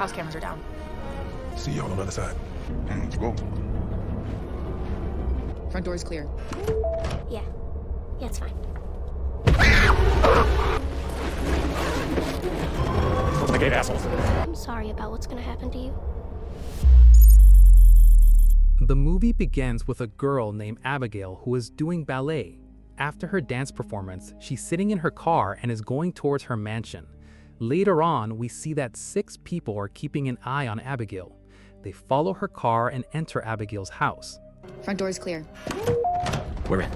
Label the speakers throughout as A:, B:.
A: House cameras are down.
B: See y'all on the other side.
C: Let's go.
D: Front door is clear.
E: Yeah. Yeah, it's fine.
B: Like 8 assholes.
E: I'm sorry about what's gonna happen to you.
F: The movie begins with a girl named Abigail who is doing ballet. After her dance performance, she's sitting in her car and is going towards her mansion. Later on, we see that 6 people are keeping an eye on Abigail. They follow her car and enter Abigail's house.
D: Front door is clear.
B: We're in.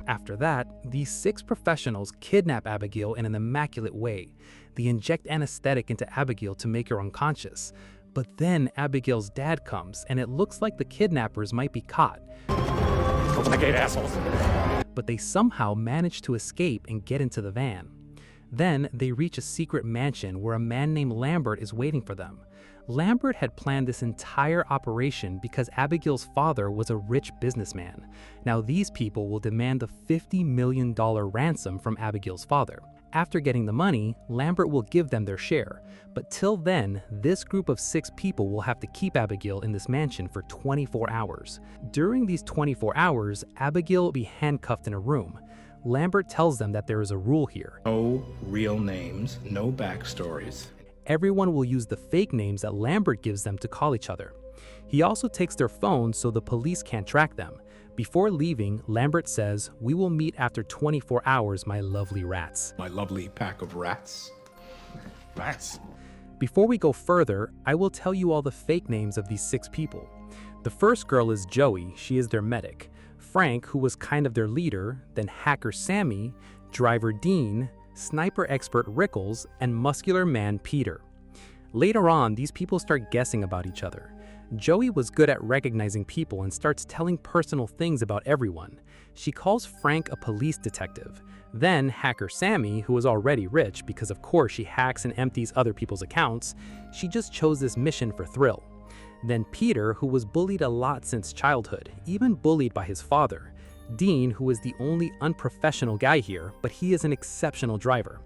F: After that, these 6 professionals kidnap Abigail in an immaculate way. They inject anesthetic into Abigail to make her unconscious. But then Abigail's dad comes, and it looks like the kidnappers might be caught.
B: Like 8 assholes.
F: But they somehow manage to escape and get into the van. Then they reach a secret mansion where a man named Lambert is waiting for them. Lambert had planned this entire operation because Abigail's father was a rich businessman. Now these people will demand the $50 million ransom from Abigail's father. After getting the money, Lambert will give them their share. But till then, this group of 6 people will have to keep Abigail in this mansion for 24 hours. During these 24 hours, Abigail will be handcuffed in a room. Lambert tells them that there is a rule here.
G: No real names, no backstories.
F: Everyone will use the fake names that Lambert gives them to call each other. He also takes their phones so the police can't track them. Before leaving, Lambert says, "We will meet after 24 hours, my lovely rats."
G: My lovely pack of rats.
B: Rats.
F: Before we go further, I will tell you all the fake names of these 6 people. The first girl is Joey, she is their medic. Frank, who was kind of their leader, then hacker Sammy, driver Dean, sniper expert Rickles, and muscular man Peter. Later on, these people start guessing about each other. Joey was good at recognizing people and starts telling personal things about everyone. She calls Frank a police detective. Then hacker Sammy, who is already rich because of course she hacks and empties other people's accounts, she just chose this mission for thrill. Then Peter, who was bullied a lot since childhood, even bullied by his father. Dean, who is the only unprofessional guy here, but he is an exceptional driver.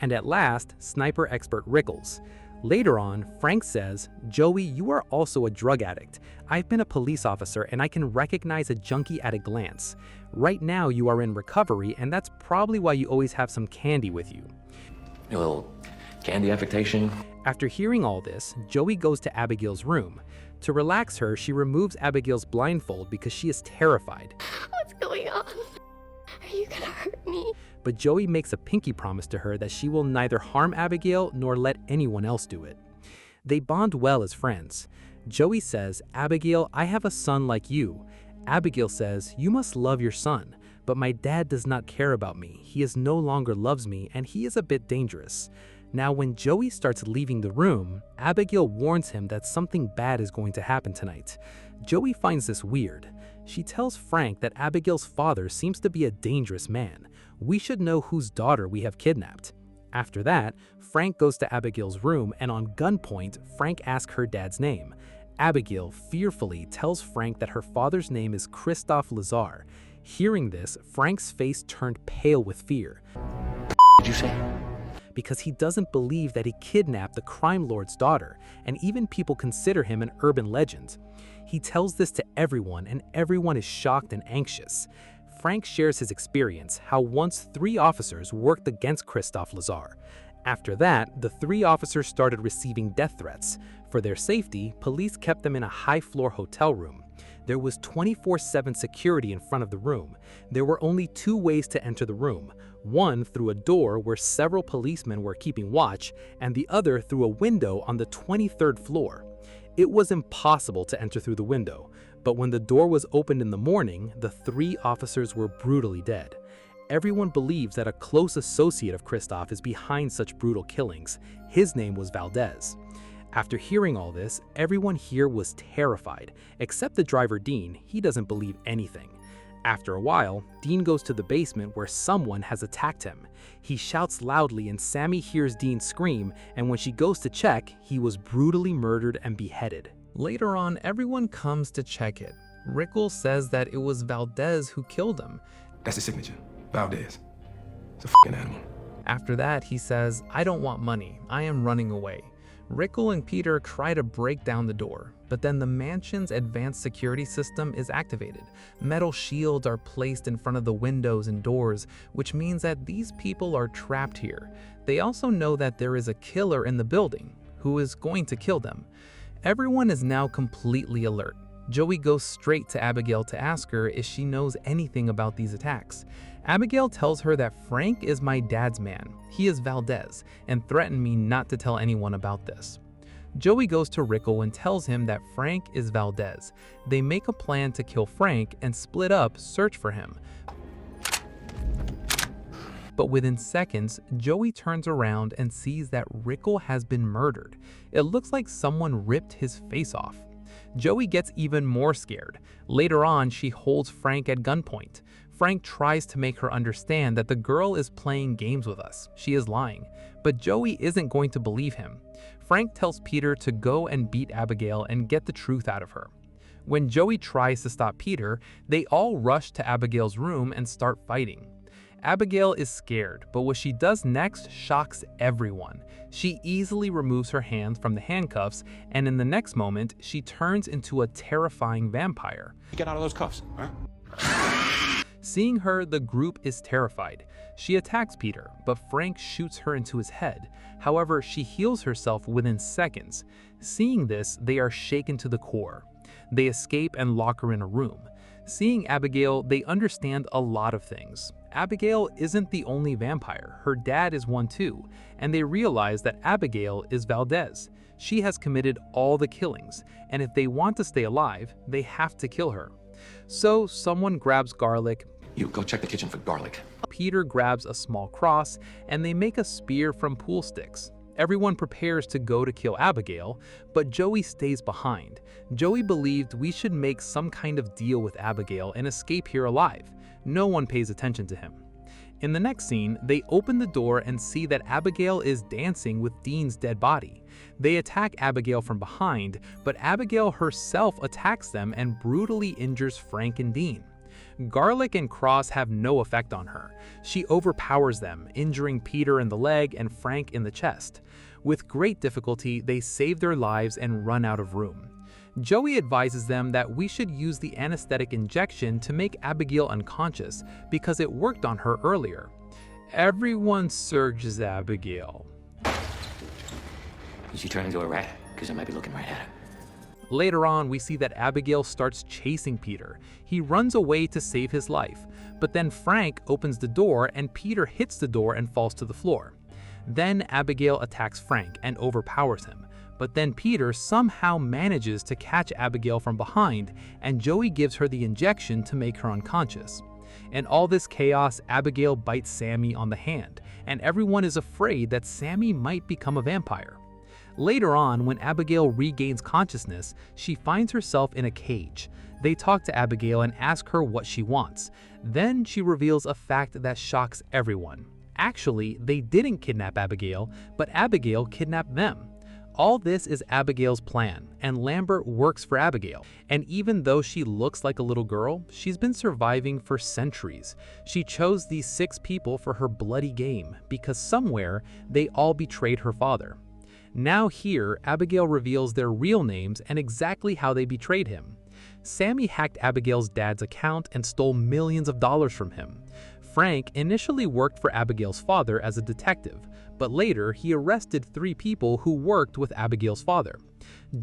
F: And at last, sniper expert Rickles. Later on, Frank says, "Joey, you are also a drug addict. I've been a police officer and I can recognize a junkie at a glance. Right now you are in recovery and that's probably why you always have some candy with you."
H: A little candy affectation.
F: After hearing all this, Joey goes to Abigail's room. To relax her, she removes Abigail's blindfold because she is terrified.
E: What's going on? Are you gonna hurt me?
F: But Joey makes a pinky promise to her that she will neither harm Abigail nor let anyone else do it. They bond well as friends. Joey says, "Abigail, I have a son like you." Abigail says, "You must love your son, but my dad does not care about me. He no longer loves me and he is a bit dangerous." Now when Joey starts leaving the room, Abigail warns him that something bad is going to happen tonight. Joey finds this weird. She tells Frank that Abigail's father seems to be a dangerous man. We should know whose daughter we have kidnapped. After that, Frank goes to Abigail's room and on gunpoint, Frank asks her dad's name. Abigail fearfully tells Frank that her father's name is Christophe Lazar. Hearing this, Frank's face turned pale with fear.
H: Did you say?
F: Because he doesn't believe that he kidnapped the crime lord's daughter, and even people consider him an urban legend. He tells this to everyone, and everyone is shocked and anxious. Frank shares his experience, how once 3 officers worked against Christophe Lazar. After that, the 3 officers started receiving death threats. For their safety, police kept them in a high-floor hotel room. There was 24/7 security in front of the room. There were only 2 ways to enter the room. One through a door where several policemen were keeping watch, and the other through a window on the 23rd floor. It was impossible to enter through the window, but when the door was opened in the morning, the 3 officers were brutally dead. Everyone believes that a close associate of Christophe is behind such brutal killings. His name was Valdez. After hearing all this, everyone here was terrified, except the driver Dean. He doesn't believe anything. After a while, Dean goes to the basement where someone has attacked him. He shouts loudly and Sammy hears Dean scream, and when she goes to check, he was brutally murdered and beheaded. Later on, everyone comes to check it. Rickles says that it was Valdez who killed him.
B: That's his signature. Valdez. It's a f***ing animal.
F: After that, he says, "I don't want money. I am running away." Rickle and Peter try to break down the door, but then the mansion's advanced security system is activated. Metal shields are placed in front of the windows and doors, which means that these people are trapped here. They also know that there is a killer in the building who is going to kill them. Everyone is now completely alert. Joey goes straight to Abigail to ask her if she knows anything about these attacks. Abigail tells her that Frank is my dad's man. He is Valdez, and threatened me not to tell anyone about this. Joey goes to Rickle and tells him that Frank is Valdez. They make a plan to kill Frank and split up, search for him. But within seconds, Joey turns around and sees that Rickle has been murdered. It looks like someone ripped his face off. Joey gets even more scared. Later on, she holds Frank at gunpoint. Frank tries to make her understand that the girl is playing games with us. She is lying, but Joey isn't going to believe him. Frank tells Peter to go and beat Abigail and get the truth out of her. When Joey tries to stop Peter, they all rush to Abigail's room and start fighting. Abigail is scared, but what she does next shocks everyone. She easily removes her hands from the handcuffs, and in the next moment, she turns into a terrifying vampire.
B: Get out of those cuffs, huh?
F: Seeing her, the group is terrified. She attacks Peter, but Frank shoots her into his head. However, she heals herself within seconds. Seeing this, they are shaken to the core. They escape and lock her in a room. Seeing Abigail, they understand a lot of things. Abigail isn't the only vampire, her dad is one too, and they realize that Abigail is Valdez. She has committed all the killings, and if they want to stay alive, they have to kill her. So someone grabs garlic.
H: You go check the kitchen for garlic.
F: Peter grabs a small cross, and they make a spear from pool sticks. Everyone prepares to go to kill Abigail, but Joey stays behind. Joey believed we should make some kind of deal with Abigail and escape here alive. No one pays attention to him. In the next scene, they open the door and see that Abigail is dancing with Dean's dead body. They attack Abigail from behind, but Abigail herself attacks them and brutally injures Frank and Dean. Garlic and Cross have no effect on her. She overpowers them, injuring Peter in the leg and Frank in the chest. With great difficulty, they save their lives and run out of room. Joey advises them that we should use the anesthetic injection to make Abigail unconscious because it worked on her earlier. Everyone searches Abigail.
H: Did she turn into a rat? Because I might be looking right at her.
F: Later on, we see that Abigail starts chasing Peter. He runs away to save his life, but then Frank opens the door and Peter hits the door and falls to the floor. Then Abigail attacks Frank and overpowers him, but then Peter somehow manages to catch Abigail from behind, and Joey gives her the injection to make her unconscious. In all this chaos, Abigail bites Sammy on the hand, and everyone is afraid that Sammy might become a vampire. Later on, when Abigail regains consciousness, she finds herself in a cage. They talk to Abigail and ask her what she wants. Then she reveals a fact that shocks everyone. Actually, they didn't kidnap Abigail, but Abigail kidnapped them. All this is Abigail's plan, and Lambert works for Abigail. And even though she looks like a little girl, she's been surviving for centuries. She chose these 6 people for her bloody game because somewhere they all betrayed her father. Now here, Abigail reveals their real names and exactly how they betrayed him. Sammy hacked Abigail's dad's account and stole millions of dollars from him. Frank initially worked for Abigail's father as a detective, but later he arrested 3 people who worked with Abigail's father.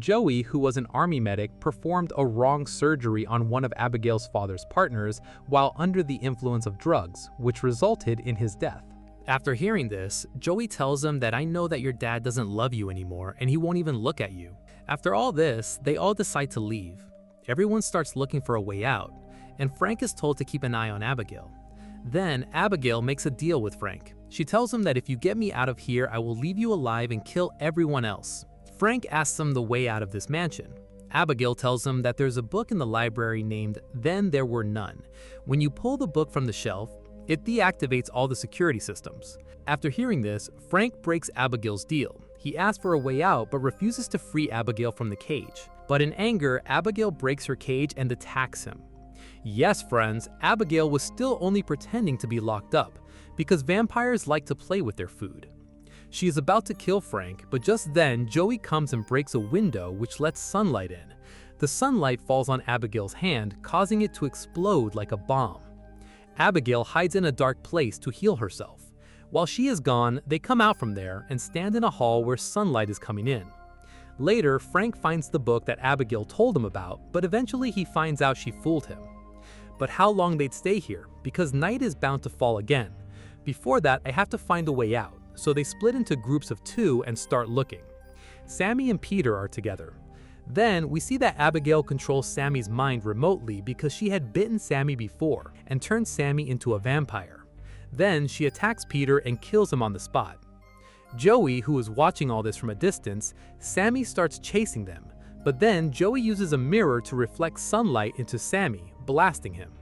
F: Joey, who was an army medic, performed a wrong surgery on one of Abigail's father's partners while under the influence of drugs, which resulted in his death. After hearing this, Joey tells him that I know that your dad doesn't love you anymore and he won't even look at you. After all this, they all decide to leave. Everyone starts looking for a way out, and Frank is told to keep an eye on Abigail. Then Abigail makes a deal with Frank. She tells him that if you get me out of here, I will leave you alive and kill everyone else. Frank asks him the way out of this mansion. Abigail tells him that there's a book in the library named Then There Were None. When you pull the book from the shelf, it deactivates all the security systems. After hearing this, Frank breaks Abigail's deal. He asks for a way out but refuses to free Abigail from the cage. But in anger, Abigail breaks her cage and attacks him. Yes, friends, Abigail was still only pretending to be locked up, because vampires like to play with their food. She is about to kill Frank, but just then Joey comes and breaks a window which lets sunlight in. The sunlight falls on Abigail's hand, causing it to explode like a bomb. Abigail hides in a dark place to heal herself. While she is gone, they come out from there and stand in a hall where sunlight is coming in. Later, Frank finds the book that Abigail told him about, but eventually he finds out she fooled him. But how long they'd stay here, because night is bound to fall again. Before that, I have to find a way out, so they split into groups of 2 and start looking. Sammy and Peter are together. Then, we see that Abigail controls Sammy's mind remotely because she had bitten Sammy before and turned Sammy into a vampire. Then, she attacks Peter and kills him on the spot. Joey, who is watching all this from a distance, Sammy starts chasing them, but then Joey uses a mirror to reflect sunlight into Sammy, blasting him,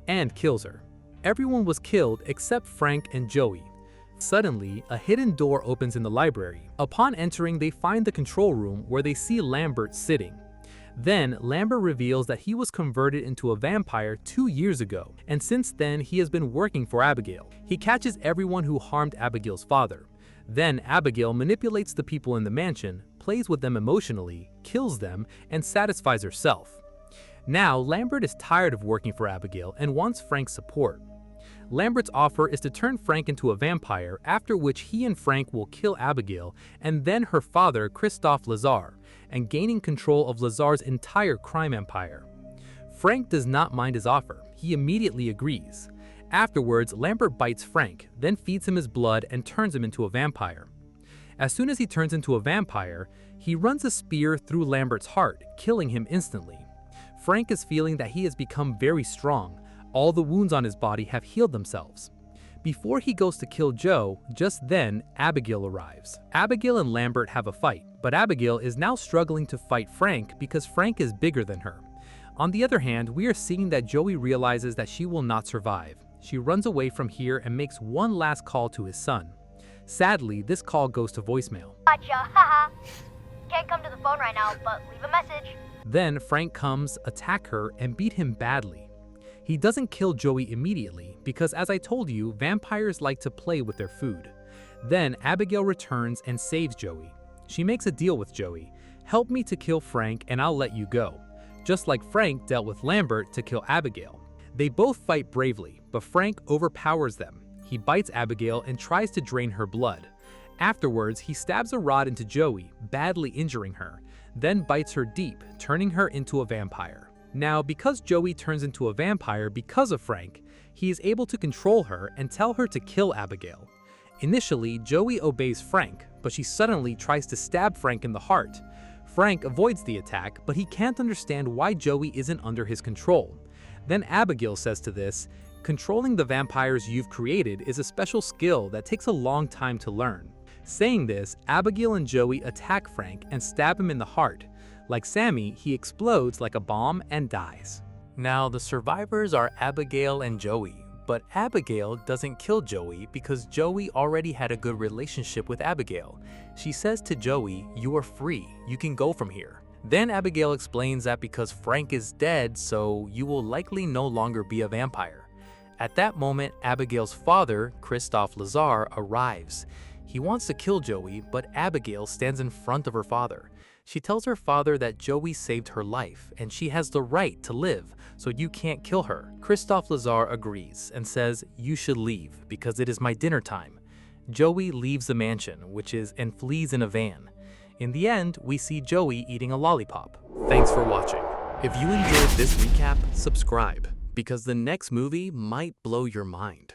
F: and kills her. Everyone was killed except Frank and Joey. Suddenly, a hidden door opens in the library. Upon entering, they find the control room where they see Lambert sitting. Then, Lambert reveals that he was converted into a vampire 2 years ago, and since then he has been working for Abigail. He catches everyone who harmed Abigail's father. Then Abigail manipulates the people in the mansion, plays with them emotionally, kills them, and satisfies herself. Now, Lambert is tired of working for Abigail and wants Frank's support. Lambert's offer is to turn Frank into a vampire, after which he and Frank will kill Abigail and then her father, Christophe Lazar, and gaining control of Lazar's entire crime empire. Frank does not mind his offer. He immediately agrees. Afterwards, Lambert bites Frank, then feeds him his blood and turns him into a vampire. As soon as he turns into a vampire, he runs a spear through Lambert's heart, killing him instantly. Frank is feeling that he has become very strong. All the wounds on his body have healed themselves. Before he goes to kill Joe, just then, Abigail arrives. Abigail and Lambert have a fight, but Abigail is now struggling to fight Frank because Frank is bigger than her. On the other hand, we are seeing that Joey realizes that she will not survive. She runs away from here and makes one last call to his son. Sadly, this call goes to voicemail.
A: Gotcha, haha. Can't come to the phone right now, but leave a message.
F: Then Frank comes, attack her, and beat him badly. He doesn't kill Joey immediately because, as I told you, vampires like to play with their food. Then Abigail returns and saves Joey. She makes a deal with Joey. Help me to kill Frank and I'll let you go. Just like Frank dealt with Lambert to kill Abigail. They both fight bravely, but Frank overpowers them. He bites Abigail and tries to drain her blood. Afterwards, he stabs a rod into Joey, badly injuring her, then bites her deep, turning her into a vampire. Now, because Joey turns into a vampire because of Frank, he is able to control her and tell her to kill Abigail. Initially, Joey obeys Frank, but she suddenly tries to stab Frank in the heart. Frank avoids the attack, but he can't understand why Joey isn't under his control. Then Abigail says to this, "Controlling the vampires you've created is a special skill that takes a long time to learn." Saying this, Abigail and Joey attack Frank and stab him in the heart. Like Sammy, he explodes like a bomb and dies. Now, the survivors are Abigail and Joey, but Abigail doesn't kill Joey because Joey already had a good relationship with Abigail. She says to Joey, "You are free, you can go from here." Then Abigail explains that because Frank is dead, so you will likely no longer be a vampire. At that moment, Abigail's father, Christophe Lazar, arrives. He wants to kill Joey, but Abigail stands in front of her father. She tells her father that Joey saved her life, and she has the right to live, so you can't kill her. Christophe Lazar agrees and says, "You should leave, because it is my dinner time." Joey leaves the mansion, and flees in a van. In the end, we see Joey eating a lollipop. Thanks for watching. If you enjoyed this recap, subscribe, because the next movie might blow your mind.